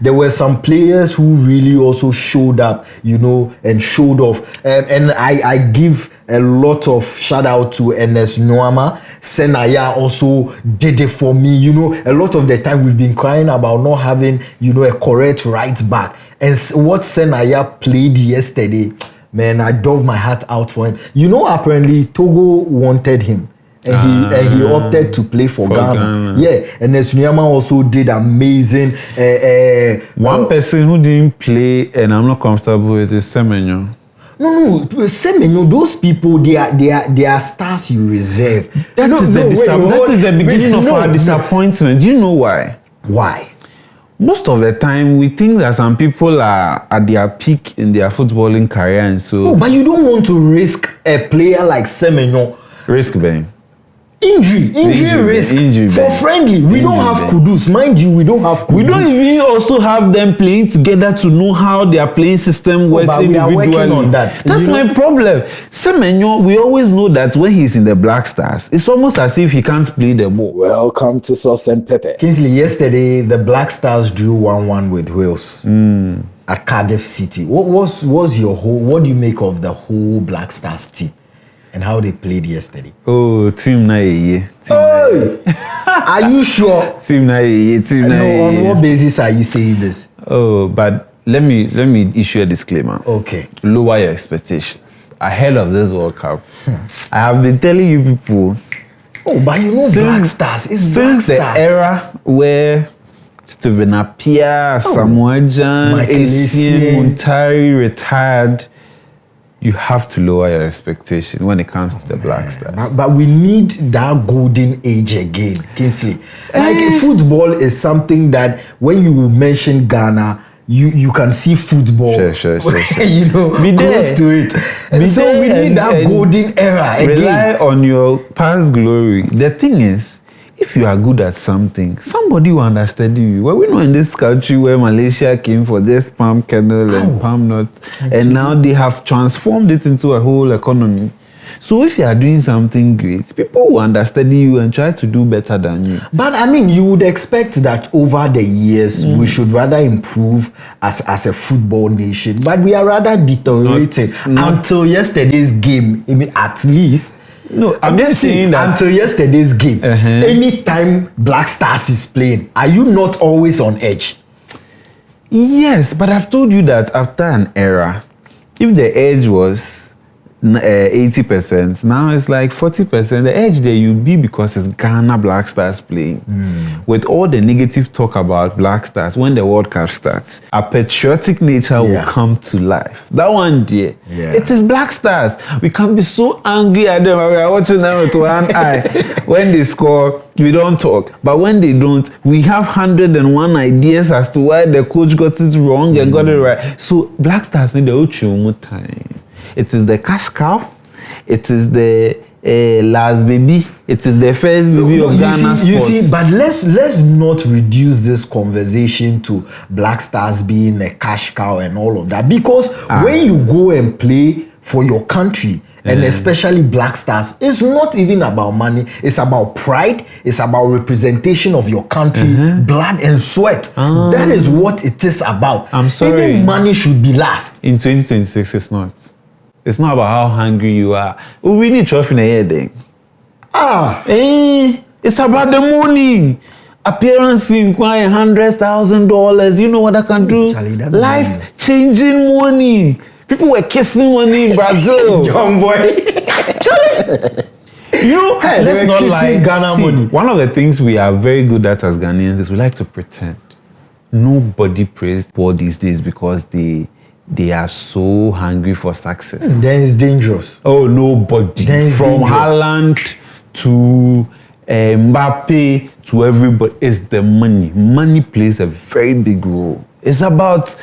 there were some players who really also showed up, and showed off. And I give a lot of shout out to Ernest Nuama. Senaya also did it for me. A lot of the time we've been crying about not having, a correct right back. And what Senaya played yesterday, man, I dove my heart out for him. Apparently Togo wanted him. And he opted to play for Ghana. Yeah, and Nesuyama also did amazing. One person who didn't play and I'm not comfortable with is Semenyo. No, Semenyo, those people, they are stars you reserve. That is the beginning of our disappointment. Do you know why? Why? Most of the time, we think that some people are at their peak in their footballing career, and so. No, but you don't want to risk a player like Semenyo. Risk being. Injury risk. For friendly, we don't have Kudus. Mind you, we don't have Kudus. We don't even also have them playing together to know how their playing system works individually. We are working on that. That's my problem. Semenyo, we always know that when he's in the Black Stars, it's almost as if he can't play the ball. Welcome to Sauce and Pepper. Kingsley, yesterday, the Black Stars drew 1-1 with Wales at Cardiff City. What do you make of the whole Black Stars team? And how they played yesterday? Oh, team na ye. Are you sure? Team na ye. On what basis are you saying this? Oh, but let me issue a disclaimer. Okay. Lower your expectations ahead of this World Cup. I have been telling you people. Oh, but Black Stars. It's Black Stars. Since the era where Steven Appiah, Samuel Jan, Essien, Montari retired. You have to lower your expectation when it comes to the Black Stars. But we need that golden age again, Kingsley. Like football is something that when you mention Ghana, you can see football. Sure. Close to it. So we need that golden era again. Rely on your past glory. The thing is, if you are good at something, somebody will understand you. Well, we know in this country where Malaysia came for just palm kernel and palm nuts, and now they have transformed it into a whole economy. So if you are doing something great, people will understand you and try to do better than you. But you would expect that over the years, we should rather improve as a football nation. But we are rather deteriorating until yesterday's game, at least. No, I'm just saying that until yesterday's game, anytime Black Stars is playing, are you not always on edge? Yes, but I've told you that after an era, if the edge was 80%, now it's like 40%. The edge there you'll be because it's Ghana Black Stars playing. With all the negative talk about Black Stars, when the World Cup starts, a patriotic nature will come to life. That one day, it is Black Stars. We can be so angry at them. We are watching them with one eye. When they score, we don't talk. But when they don't, we have 101 ideas as to why the coach got it wrong and got it right. So Black Stars need the Ocho time. It is the cash cow. It is the last baby. It is the first baby of Ghana sports. You see, but let's not reduce this conversation to Black Stars being a cash cow and all of that. Because when you go and play for your country, and especially Black Stars, it's not even about money. It's about pride. It's about representation of your country, blood and sweat. That is what it is about. I'm sorry. Even money should be last. In 2026, it's not. It's not about how hungry you are. We need trophy in a year then. It's about the money. Appearance fee inquiry, $100,000. You know what I can do? Life-changing money. People were kissing money in Brazil. Young boy. Let's not lie. Ghana money. One of the things we are very good at as Ghanaians is we like to pretend. Nobody praised ball these days because they are so hungry for success. Then it's dangerous. Oh, nobody. From Haaland to Mbappe to everybody. It's the money. Money plays a very big role. It's about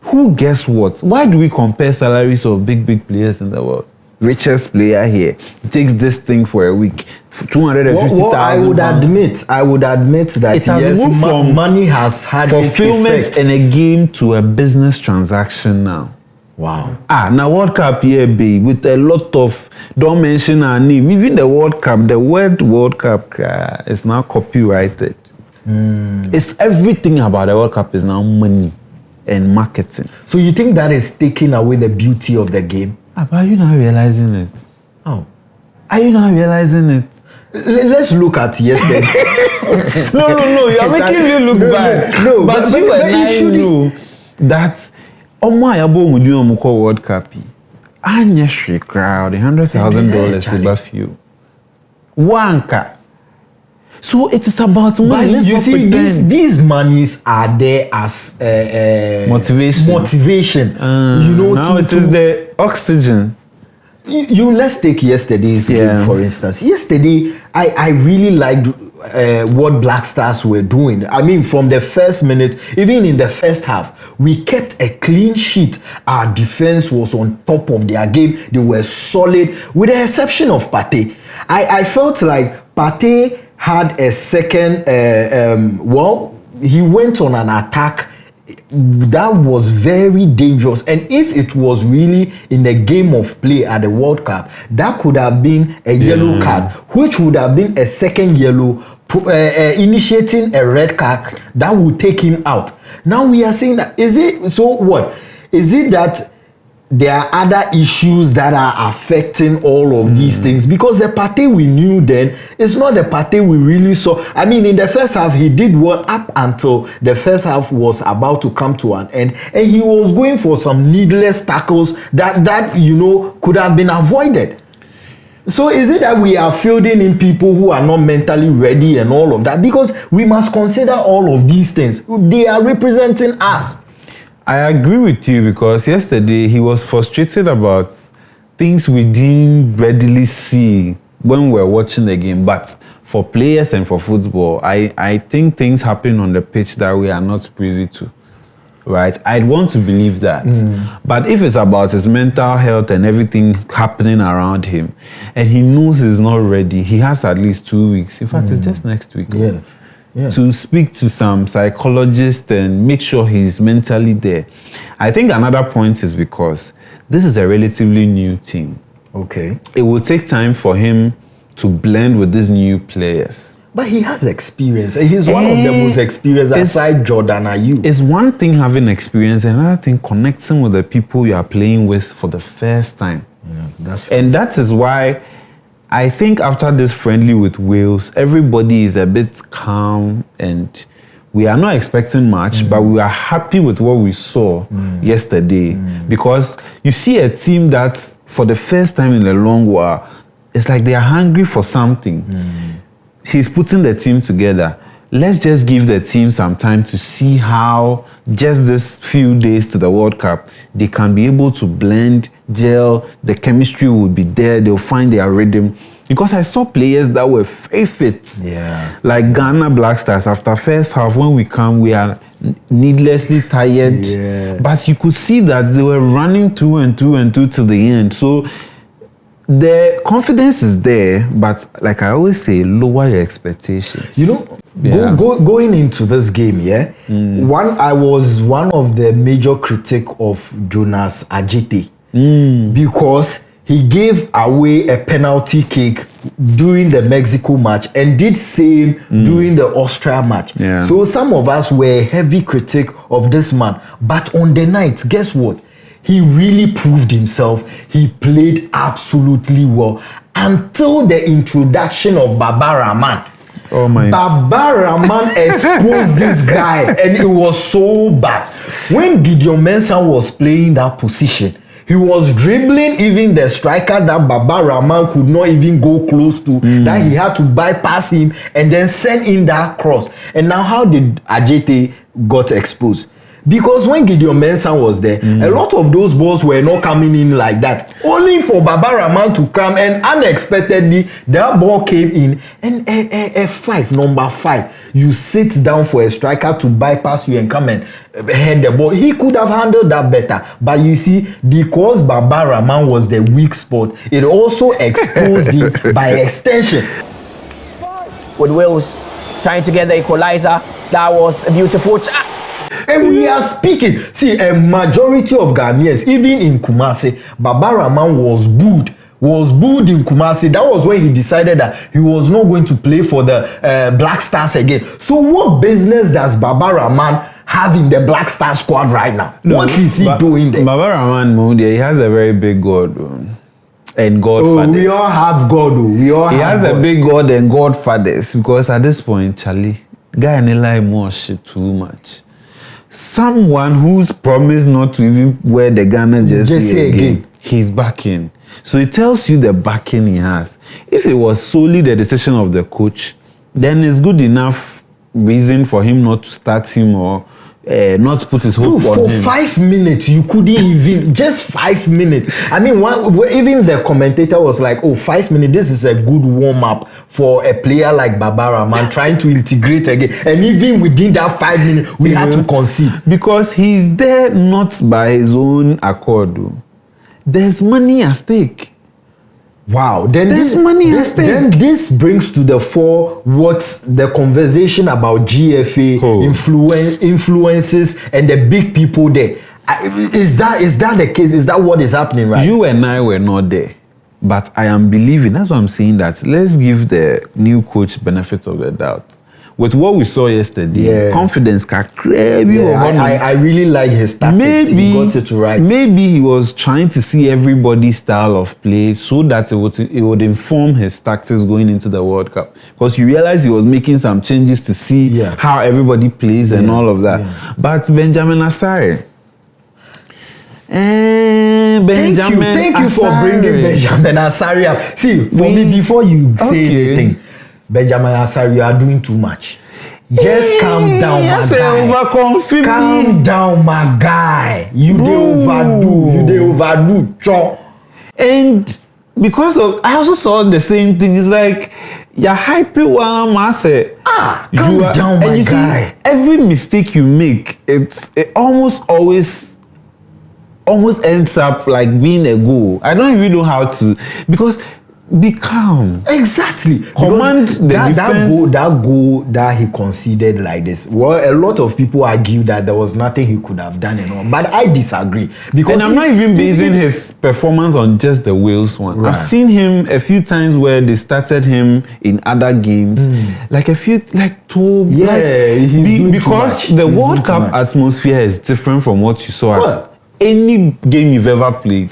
who gets what. Why do we compare salaries of big players in the world? Richest player here takes this thing for a week, 250,000. I would admit that it has moved from money has had fulfillment in a game to a business transaction now. Wow. Now World Cup here, babe, with a lot of, don't mention our name. Even the World Cup, the word World Cup is now copyrighted. It's everything about the World Cup is now money and marketing. So you think that is taking away the beauty of the game? But are you not realizing it? Oh. Are you not realizing it? Let's look at yesterday. No. You're making me look bad. No, but you and I know that World Cup. Anya crowd, $100,000 above you. Wanka. So it is about money. But you see, these monies are there as motivation. You know, now it is the oxygen. Let's take yesterday's game, for instance. Yesterday, I really liked what Black Stars were doing. I mean, from the first minute, even in the first half, we kept a clean sheet. Our defense was on top of their game. They were solid, with the exception of Partey. I felt like Partey had a second, he went on an attack that was very dangerous, and if it was really in the game of play at the World Cup, that could have been a yellow card, which would have been a second yellow, initiating a red card that would take him out. Now we are saying that, is it so? What is it that there are other issues that are affecting all of these things? Because the Partey we knew then is not the Partey we really saw. I mean, in the first half, he did well up until the first half was about to come to an end, and he was going for some needless tackles that you know could have been avoided. So is it that we are fielding in people who are not mentally ready and all of that? Because we must consider all of these things. They are representing us. I agree with you, because yesterday he was frustrated about things we didn't readily see when we were watching the game. But for players and for football, I think things happen on the pitch that we are not privy to. Right? I'd want to believe that. But if it's about his mental health and everything happening around him, and he knows he's not ready, he has at least 2 weeks. In fact, it's just next week. To speak to some psychologist and make sure he's mentally there. I think another point is because this is a relatively new team. Okay. It will take time for him to blend with these new players. But he has experience. He's one of the most experienced aside Jordan Ayew. It's one thing having experience, and another thing connecting with the people you are playing with for the first time. That's true. And that is why I think after this friendly with Wales, everybody is a bit calm, and we are not expecting much, but we are happy with what we saw yesterday. Because you see a team that for the first time in a long while, it's like they are hungry for something. He's putting the team together. Let's just give the team some time to see how just this few days to the World Cup, they can be able to blend, gel, the chemistry will be there, they'll find their rhythm. Because I saw players that were very fit. Like Ghana Black Stars, after first half, when we come, we are needlessly tired. But you could see that they were running through and through to the end. So the confidence is there, but like I always say, lower your expectation. You know, going into this game, I was one of the major critic of Jonas Ajete because he gave away a penalty kick during the Mexico match and did same during the Austria match. So some of us were heavy critic of this man, but on the night, guess what? He really proved himself. He played absolutely well until the introduction of Baba Rahman. Oh my! Baba Rahman exposed this guy, and it was so bad. When Gideon Mensah was playing that position, he was dribbling even the striker that Baba Rahman could not even go close to, that he had to bypass him and then send in that cross. And now how did Ajete got exposed? Because when Gideon Mensah was there, a lot of those balls were not coming in like that. Only for Baba Rahman to come, and unexpectedly, that ball came in. And number 5, you sit down for a striker to bypass you and come and head the ball. He could have handled that better. But you see, because Baba Rahman was the weak spot, it also exposed him by extension. With Wales trying to get the equalizer, that was a beautiful And we are speaking. See, a majority of Ghanaians, even in Kumasi, Baba Rahman was booed was booed in Kumasi. That was when he decided that he was not going to play for the Black Stars again. So what business does Baba Rahman have in the Black Star squad right now? No, what is he doing there? Baba Rahman, he has a very big God and godfathers. We all have God. He has a big God and godfathers, because at this point, Charlie, guy and Eli more shit too much. Someone who's promised not to even wear the Ghana jersey again, he's backing. So it tells you the backing he has. If it was solely the decision of the coach, then it's good enough reason for him not to start him or not to put his hope on him. For 5 minutes, you couldn't even, just 5 minutes. I mean, even the commentator was like, 5 minutes, this is a good warm-up for a player like Baba Rahman trying to integrate again. And even within that 5 minutes, we had to concede. Because he's there not by his own accord. There's money at stake. Wow. Then there's money at stake. Then this brings to the fore what's the conversation about GFA influences and the big people there. Is that the case? Is that what is happening right? You and I were not there, but I am believing. That's what I'm saying. That let's give the new coach benefit of the doubt. With what we saw yesterday, confidence can crave you. I really like his tactics. He got it right. Maybe he was trying to see everybody's style of play so that it would inform his tactics going into the World Cup. Because you realize he was making some changes to see how everybody plays and all of that. Yeah. But Benjamin Asare. Thank you for bringing Benjamin Asare up. See, for me, before you say anything, Benjamin Asare, you are doing too much. Just calm down, my guy. Calm down, my guy. You dey overdo. Chop. And because of, I also saw the same thing. It's like you're hyping one master. Calm down, my guy. See, every mistake you make, it almost ends up like being a goal. I don't even know how to, because. Be calm. Exactly. Command the defense. That goal that he conceded like this. Well, a lot of people argue that there was nothing he could have done and all. But I disagree. Because and I'm not even basing his performance on just the Wales one. Right. I've seen him a few times where they started him in other games. Because the World Cup atmosphere is different from what you saw at any game you've ever played.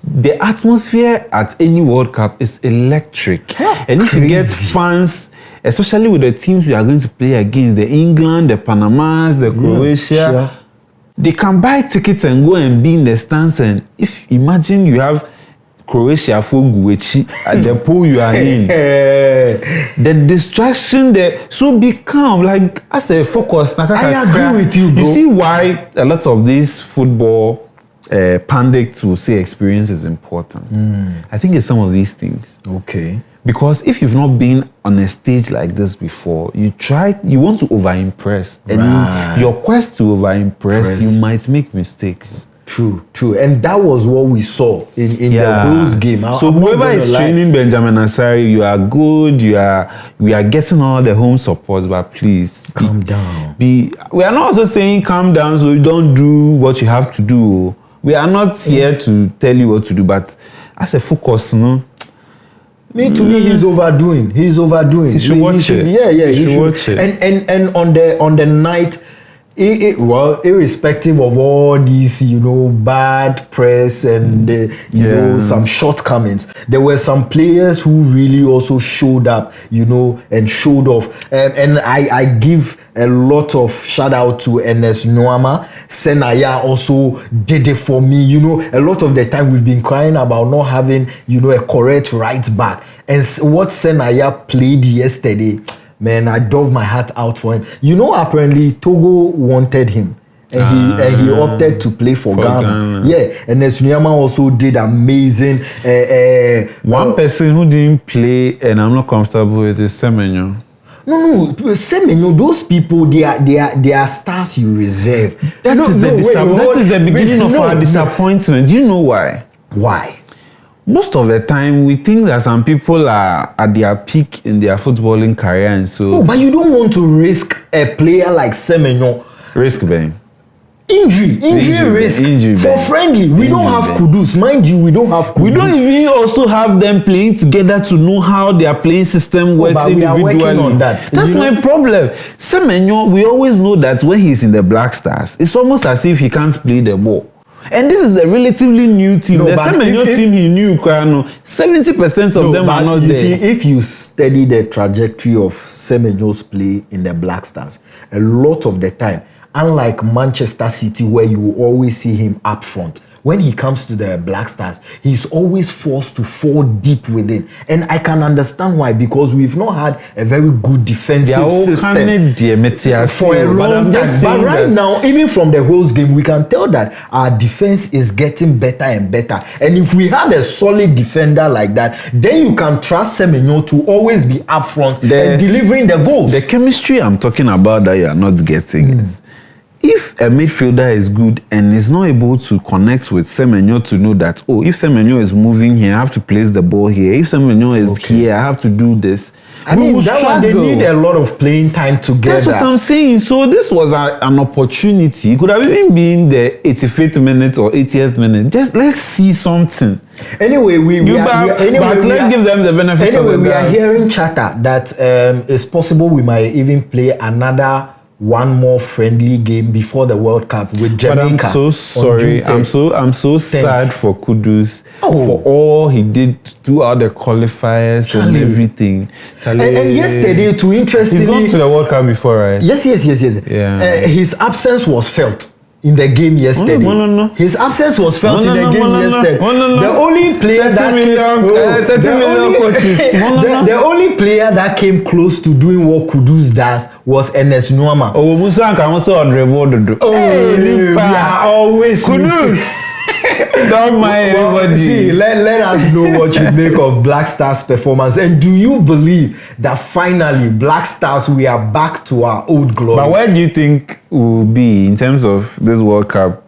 The atmosphere at any World Cup is electric. And if you get fans, especially with the teams we are going to play against, the England, the Panamas, the Croatia, they can buy tickets and go and be in the stands. And if imagine you have Croatia for Guechi at the pool you are in, the distraction there. So be calm, like as a focus. I agree with you, bro. You see why a lot of these football pundits will say experience is important. I think it's some of these things. Okay. Because if you've not been on a stage like this before, you want to over-impress. And in your quest to over-impress, you might make mistakes. True. And that was what we saw in the Blues game. So whoever is training Benjamin Asare, you are good, we are getting all the home support, but please calm down. We are not also saying calm down so you don't do what you have to do. We are not here to tell you what to do, but as a focus, no. To me, he's overdoing. He should watch it. He should watch it. And on the night, irrespective of all these, bad press and some shortcomings, there were some players who really also showed up, and showed off. And I give a lot of shout out to Ernest Nuama. Senaya also did it for me. A lot of the time we've been crying about not having, a correct right back. And what Senaya played yesterday, man, I dove my heart out for him. Apparently Togo wanted him. And he opted to play for Ghana. Yeah, and Nesuyama also did amazing. One person who didn't play and I'm not comfortable with is Semenyo. No, Semenyo, those people, they are stars you reserve. That is the beginning of our disappointment. Do you know why? Why? Most of the time, we think that some people are at their peak in their footballing career, and so. No, but you don't want to risk a player like Semenyo. Risk, Ben. Injury risk. For friendly, we don't have Kudus. Mind you, we don't have Kudus. We don't even also have them playing together to know how their playing system works individually. We are working on that. That's my problem. Semenyo, we always know that when he's in the Black Stars, it's almost as if he can't play the ball. And this is a relatively new team. The Semenyo team he knew, 70% of them are not there. See, if you study the trajectory of Semenyo's play in the Black Stars, a lot of the time, unlike Manchester City, where you will always see him up front, when he comes to the Black Stars, he's always forced to fall deep within. And I can understand why, because we've not had a very good defensive system for a long time. But right now, even from the whole game, we can tell that our defense is getting better and better. And if we have a solid defender like that, then you can trust Semenyo to always be up front and delivering the goals. The chemistry I'm talking about that you are not getting is, if a midfielder is good and is not able to connect with Semenyo to know that, oh, if Semenyo is moving here, I have to place the ball here. If Semenyo is here, I have to do this. I mean, that one, they need a lot of playing time together. That's what I'm saying. So this was an opportunity. It could have even been the 85th minute or 80th minute. Just let's see something. Anyway, let's give them the benefit of the doubt. Anyway, we are hearing chatter that it's possible we might even play another one more friendly game before the World Cup with Jamaica. But I'm so sorry. I'm so sad for Kudus for all he did throughout the qualifiers and everything. And yesterday, too interestingly, he's gone to the World Cup before, right? Yes. Yeah. His absence was felt in the game yesterday. No. His absence was felt in the game yesterday. The only player the only player that came close to doing what Kudus does was Ernest Nuama. We are always Kudus. Don't mind anybody. See, let us know what you make of Black Stars' performance. And do you believe that finally Black Stars, we are back to our old glory? But where do you think we'll be in terms of this World Cup?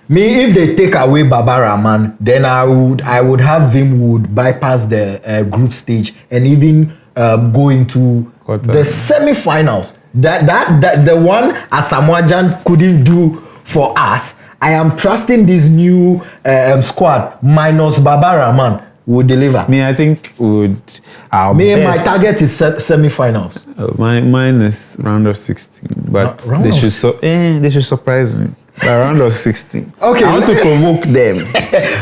Me, if they take away Baba Rahman, then I would have him would bypass the group stage and even go into the semi-finals. That the one Asamoah couldn't do for us. I am trusting this new squad minus Baba Rahman will deliver. Me, I think would. My target is semi-finals. Mine is round of 16, but they should surprise me. By round of 16. Okay. I want to provoke them.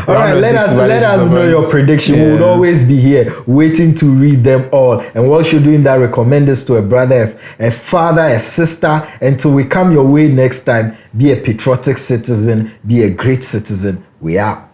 All right, let us know your prediction. We would always be here waiting to read them all. And whilst you're doing that, recommend this to a brother, a father, a sister. Until we come your way next time, be a patriotic citizen, be a great citizen. We are.